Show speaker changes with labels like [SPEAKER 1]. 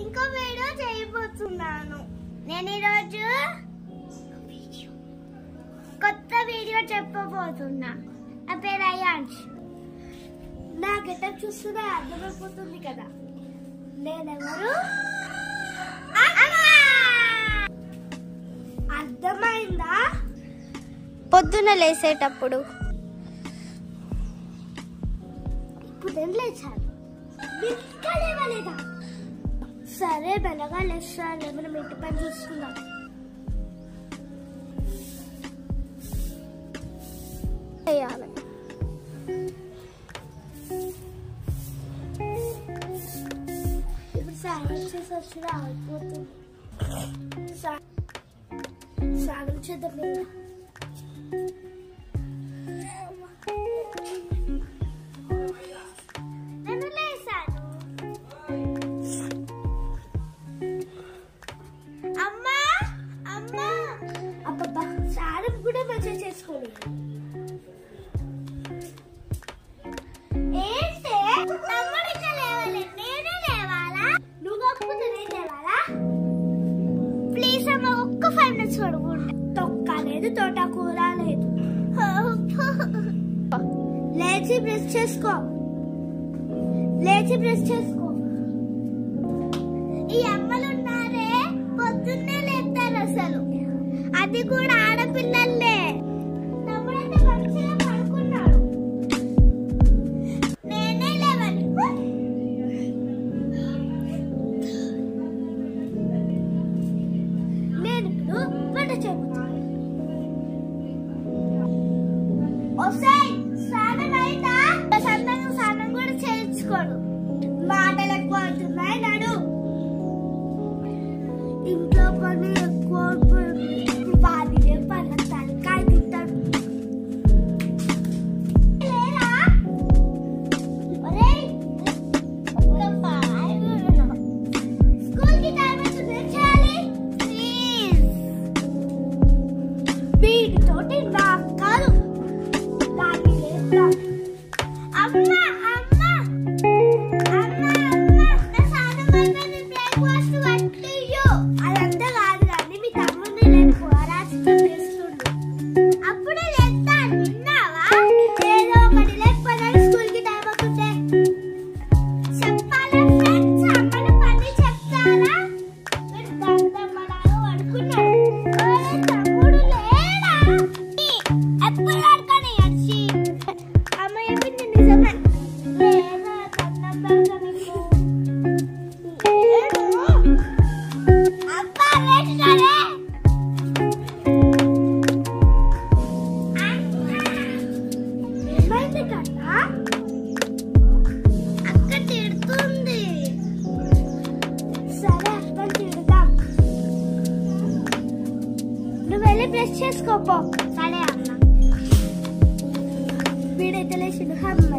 [SPEAKER 1] ఇంకో వీడియో చేయబోతున్నాను. నేను ఈరోజు కొత్త వీడియో చెప్పబోతున్నా. నా పేరు అయాన్ష్. నా గెటప్ చూస్తున్నా అర్థమైపోతుంది కదా నేనెవరు. అర్థమైందా? పొద్దున లేసేటప్పుడు ఇప్పుడు నేను లేచాను, ఇంకా లేవలేదా? సరే బెల్లగా లేచాను, మనం ఇంటి పని చూసుకుందాం. ఇప్పుడు స్నానం చేసి వచ్చి ఆగిపోతుంది. స్నానం చేద్దాం. నేను లేసాను. అమ్మా అమ్మా అబ్బబ్బా, స్నానం కూడా మంచిగా చేసుకోండి. ఏంటే తమ్ముడు ఇంకా లేవాలి, నేనే లేవాలా? నువ్వు కాకపోతే నేను లేవాలా? ప్లీజ్ అమ్మ, ఒక్క 5 minutes పడుకుంటా. తొక్క లేదు, తోటకూర లేదు. లేచి బ్రష్ చేసుకో, లేచి బ్రష్ చేసుకో. ఈ అమ్మలు ఉన్నారే పొద్దున్నే లేపుతారు అసలు, అది కూడా ఆడపిల్లలే. తమ్ముడైతే మంచిగా పడుకున్నాడు, నేనే లేవాలి. నేను ఇప్పుడు వంట చేయబోతున్నాను. స్నానం అయిందా? సంతంగా స్నానం కూడా చేయించుకోడు. మాటలు ఎక్కువ అవుతున్నాయి. నడు, ఇంట్లో పని ఎక్కువ వాడినే పని తలకాయ తింటాడు. స్కూల్కి టైం అవుతుంది, ఏం చేయాలి? వీటితోటి నాకు కాదు. అమ్మా అమ్మా అమ్మా అమ్మా, నా స్నానం అయిపోయింది, బ్రేక్ఫాస్ట్ పట్టియు. అదంతా కాదు కానీ మీ తమ్ముడిని లేపు, అరాచకం చేస్తుండు. అప్పుడే లేస్తాను, విన్నావా? ఏదో ఒకటి లేకపోతే స్కూల్కి టైం అవుతుంటే చెప్పాలా ఫ్రెండ్స్? అమ్మని పని చెప్తారా? మీరు దద్దమ్మలాగా పడుకున్నాడు. తమ్ముడు లేడా? ఎప్పుడు పడుకొని అడిచి అమ్మ చెప్పింది నిజమే. లేదా తన్నబ్బా మీకు అబ్బా వేస్తారే. ఏమైంది కన్నా? అక్క తిడుతుంది. సరే అక్క తిడదాం. నువ్వు వెళ్ళి బ్రష్ చేసుకోపో. సరే అమ్మ. వీడైతే లేచిండు. అమ్మ